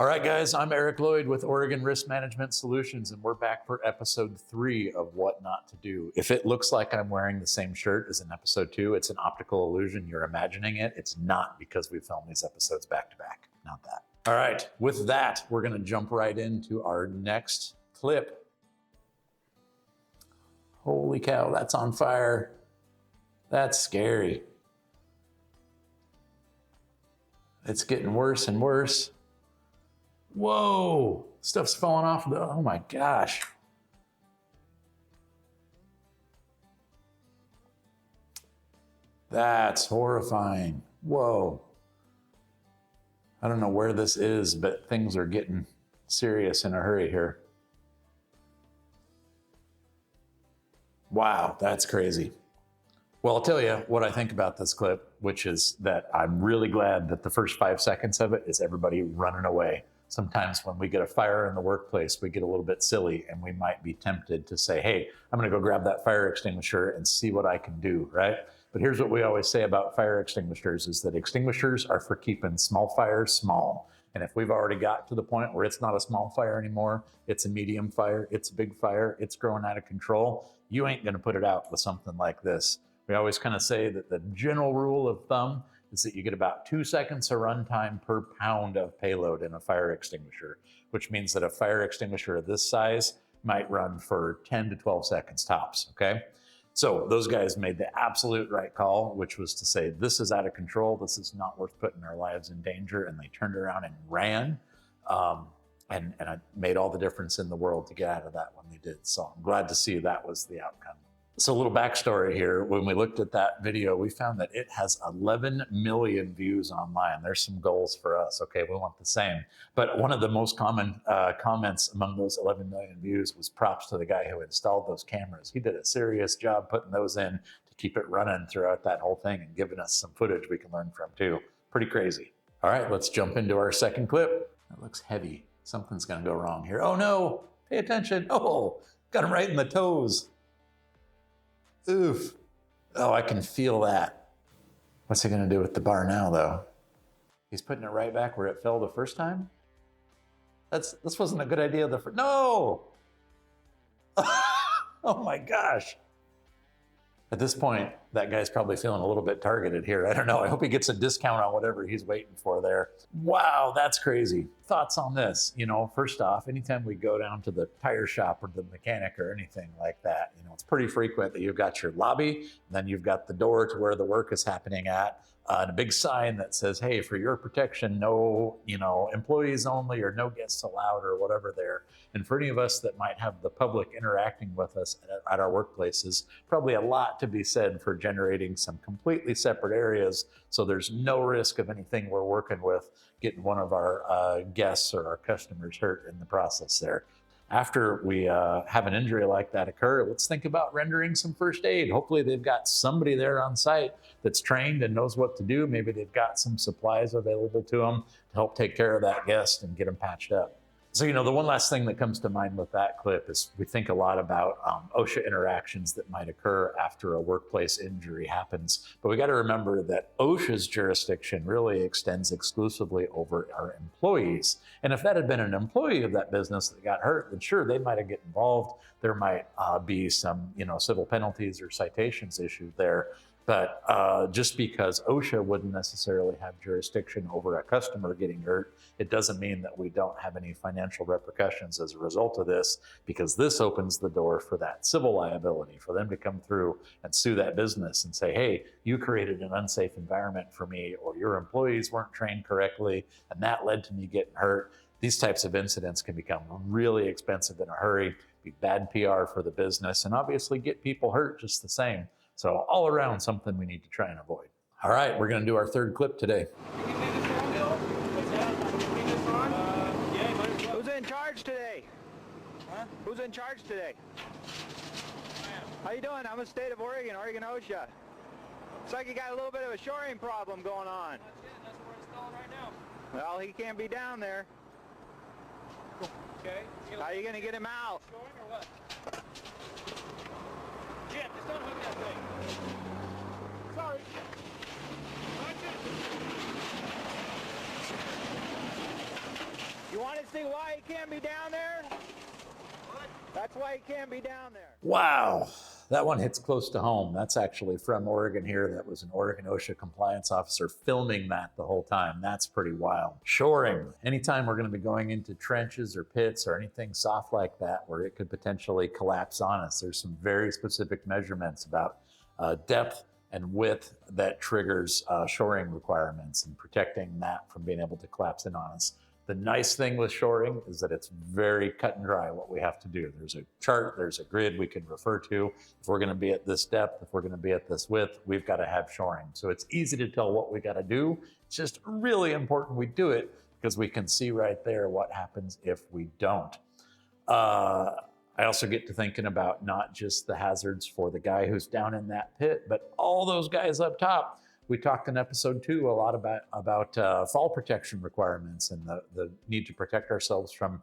All right, guys, I'm Eric Lloyd with Oregon Risk Management Solutions, and we're back for episode 3 of What Not to Do. If it looks like I'm wearing the same shirt as in episode 2, it's an optical illusion. You're imagining it. It's not, because we filmed these episodes back to back. Not that. All right, with that, we're going to jump right into our next clip. Holy cow, that's on fire. That's scary. It's getting worse and worse. Whoa, stuff's falling off the, oh my gosh. That's horrifying. Whoa. I don't know where this is, but things are getting serious in a hurry here. Wow, that's crazy. Well, I'll tell you what I think about this clip, which is that I'm really glad that the first 5 seconds of it is everybody running away. Sometimes when we get a fire in the workplace, we get a little bit silly and we might be tempted to say, hey, I'm gonna go grab that fire extinguisher and see what I can do, right? But here's what we always say about fire extinguishers is that extinguishers are for keeping small fires small. And if we've already got to the point where it's not a small fire anymore, it's a medium fire, it's a big fire, it's growing out of control, you ain't gonna put it out with something like this. We always kind of say that the general rule of thumb is that you get about 2 seconds of runtime per pound of payload in a fire extinguisher, which means that a fire extinguisher of this size might run for 10 to 12 seconds tops, okay? So those guys made the absolute right call, which was to say, this is out of control, this is not worth putting our lives in danger, and they turned around and ran. And it made all the difference in the world to get out of that when they did. So I'm glad to see that was the outcome. So a little backstory here. When we looked at that video, we found that it has 11 million views online. There's some goals for us. Okay, we want the same. But one of the most common comments among those 11 million views was props to the guy who installed those cameras. He did a serious job putting those in to keep it running throughout that whole thing and giving us some footage we can learn from too. Pretty crazy. All right, let's jump into our second clip. That looks heavy. Something's gonna go wrong here. Oh no, pay attention. Oh, got him right in the toes. Oof. Oh, I can feel that. What's he gonna do with the bar now though? He's putting it right back where it fell the first time? This wasn't a good idea no! Oh my gosh. At this point, that guy's probably feeling a little bit targeted here. I don't know. I hope he gets a discount on whatever he's waiting for there. Wow, that's crazy. Thoughts on this? You know, first off, anytime we go down to the tire shop or the mechanic or anything like that, you know, it's pretty frequent that you've got your lobby, and then you've got the door to where the work is happening at, and a big sign that says, hey, for your protection, no, you know, employees only or no guests allowed or whatever there. And for any of us that might have the public interacting with us at our workplaces, probably a lot to be said for generating some completely separate areas so there's no risk of anything we're working with getting one of our guests or our customers hurt in the process there. After we have an injury like that occur, let's think about rendering some first aid. Hopefully they've got somebody there on site that's trained and knows what to do. Maybe they've got some supplies available to them to help take care of that guest and get them patched up. So, you know, the one last thing that comes to mind with that clip is we think a lot about OSHA interactions that might occur after a workplace injury happens. But we got to remember that OSHA's jurisdiction really extends exclusively over our employees. And if that had been an employee of that business that got hurt, then sure, they might have get involved. There might be some, you know, civil penalties or citations issued there. But just because OSHA wouldn't necessarily have jurisdiction over a customer getting hurt, it doesn't mean that we don't have any financial repercussions as a result of this, because this opens the door for that civil liability, for them to come through and sue that business and say, hey, you created an unsafe environment for me, or your employees weren't trained correctly, and that led to me getting hurt. These types of incidents can become really expensive in a hurry, be bad PR for the business, and obviously get people hurt just the same. So all around something we need to try and avoid. All right, we're gonna do our third clip today. Who's in charge today? Huh? Who's in charge today? How you doing? I'm in the state of Oregon, Oregon OSHA. Looks like you got a little bit of a shoring problem going on. That's it, that's what we're installing right now. Well, he can't be down there. Okay. How are you gonna get him out? Shoring or what? Jim, just unhook that thing. Sorry. Watch it. You guys see why he can't be down there? That's why he can't be down there. Wow, that one hits close to home. That's actually from Oregon here. That was an Oregon OSHA compliance officer filming that the whole time. That's pretty wild. Shoring. Anytime we're going to be going into trenches or pits or anything soft like that where it could potentially collapse on us, there's some very specific measurements about depth and width that triggers shoring requirements and protecting that from being able to collapse in on us. The nice thing with shoring is that it's very cut and dry what we have to do. There's a chart, there's a grid we can refer to. If we're going to be at this depth, if we're going to be at this width, we've got to have shoring. So it's easy to tell what we got to do. It's just really important we do it because we can see right there what happens if we don't. I also get to thinking about not just the hazards for the guy who's down in that pit, but all those guys up top. We talked in episode 2 a lot about fall protection requirements and the need to protect ourselves from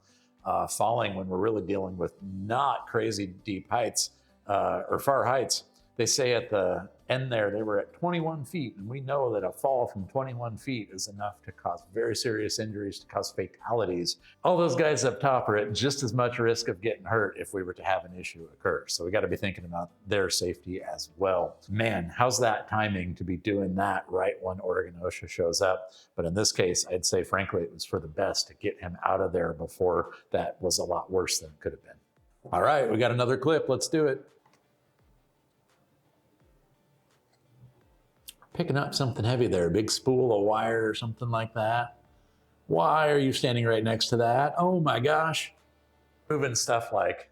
falling when we're really dealing with not crazy deep heights or far heights. They say at the end there, they were at 21 feet, and we know that a fall from 21 feet is enough to cause very serious injuries, to cause fatalities. All those guys up top are at just as much risk of getting hurt if we were to have an issue occur. So we got to be thinking about their safety as well. Man, how's that timing to be doing that right when Oregon OSHA shows up? But in this case, I'd say, frankly, it was for the best to get him out of there before that was a lot worse than it could have been. All right, we got another clip. Let's do it. Picking up something heavy there, a big spool of wire or something like that. Why are you standing right next to that? Oh my gosh. Moving stuff like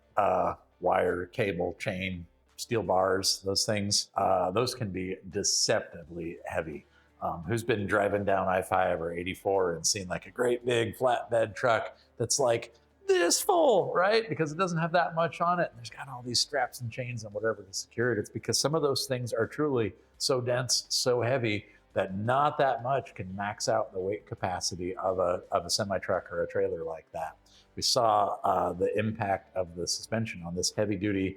wire, cable, chain, steel bars, those things, those can be deceptively heavy. Who's been driving down I-5 or 84 and seen like a great big flatbed truck that's like this full, right? Because it doesn't have that much on it. And there's got all these straps and chains and whatever to secure it. It's because some of those things are truly so dense, so heavy that not that much can max out the weight capacity of a semi-truck or a trailer like that. We saw the impact of the suspension on this heavy duty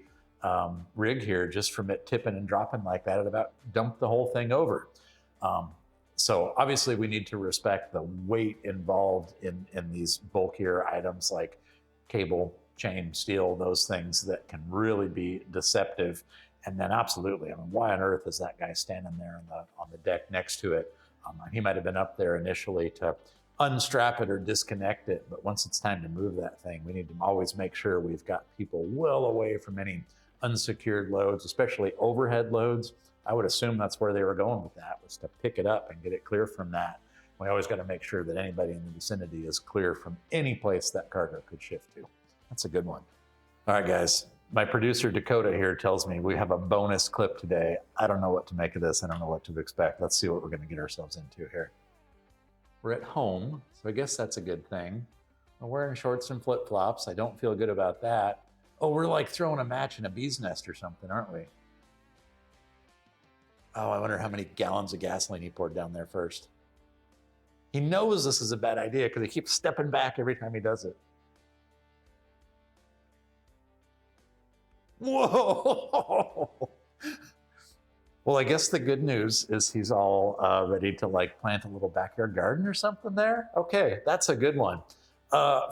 rig here, just from it tipping and dropping like that. It about dumped the whole thing over. So obviously we need to respect the weight involved in these bulkier items like cable, chain, steel, those things that can really be deceptive. And then absolutely, I mean, why on earth is that guy standing there on the deck next to it? He might have been up there initially to unstrap it or disconnect it, but once it's time to move that thing, we need to always make sure we've got people well away from any unsecured loads, especially overhead loads. I would assume that's where they were going with that, was to pick it up and get it clear from that. We always got to make sure that anybody in the vicinity is clear from any place that cargo could shift to. That's a good one. All right, guys. My producer Dakota here tells me we have a bonus clip today. I don't know what to make of this. I don't know what to expect. Let's see what we're going to get ourselves into here. We're at home, so I guess that's a good thing. We're wearing shorts and flip-flops. I don't feel good about that. Oh, we're like throwing a match in a bee's nest or something, aren't we? Oh, I wonder how many gallons of gasoline he poured down there first. He knows this is a bad idea because he keeps stepping back every time he does it. Whoa! Well, I guess the good news is he's all ready to like plant a little backyard garden or something there. Okay, that's a good one.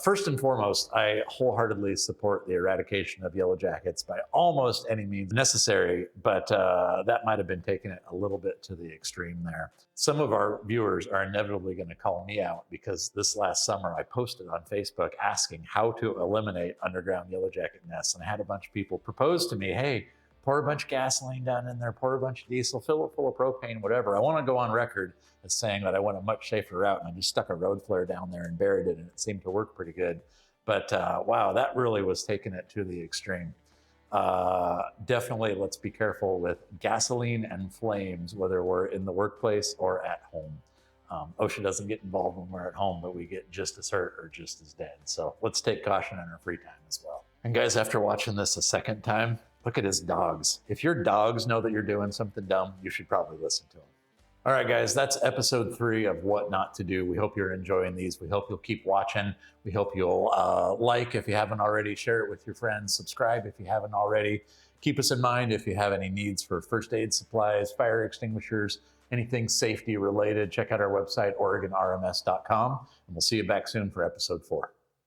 First and foremost, I wholeheartedly support the eradication of yellow jackets by almost any means necessary, but that might have been taking it a little bit to the extreme there. Some of our viewers are inevitably going to call me out because this last summer I posted on Facebook asking how to eliminate underground yellow jacket nests, and I had a bunch of people propose to me, hey, pour a bunch of gasoline down in there, pour a bunch of diesel, fill it full of propane, whatever. I want to go on record as saying that I went a much safer route, and I just stuck a road flare down there and buried it, and it seemed to work pretty good. But wow, that really was taking it to the extreme. Definitely let's be careful with gasoline and flames, whether we're in the workplace or at home. OSHA doesn't get involved when we're at home, but we get just as hurt or just as dead. So let's take caution in our free time as well. And guys, after watching this a second time, look at his dogs. If your dogs know that you're doing something dumb, you should probably listen to them. All right, guys, that's episode 3 of What Not to Do. We hope you're enjoying these. We hope you'll keep watching. We hope you'll like if you haven't already, share it with your friends, subscribe if you haven't already. Keep us in mind if you have any needs for first aid supplies, fire extinguishers, anything safety related. Check out our website, OregonRMS.com, and we'll see you back soon for episode 4.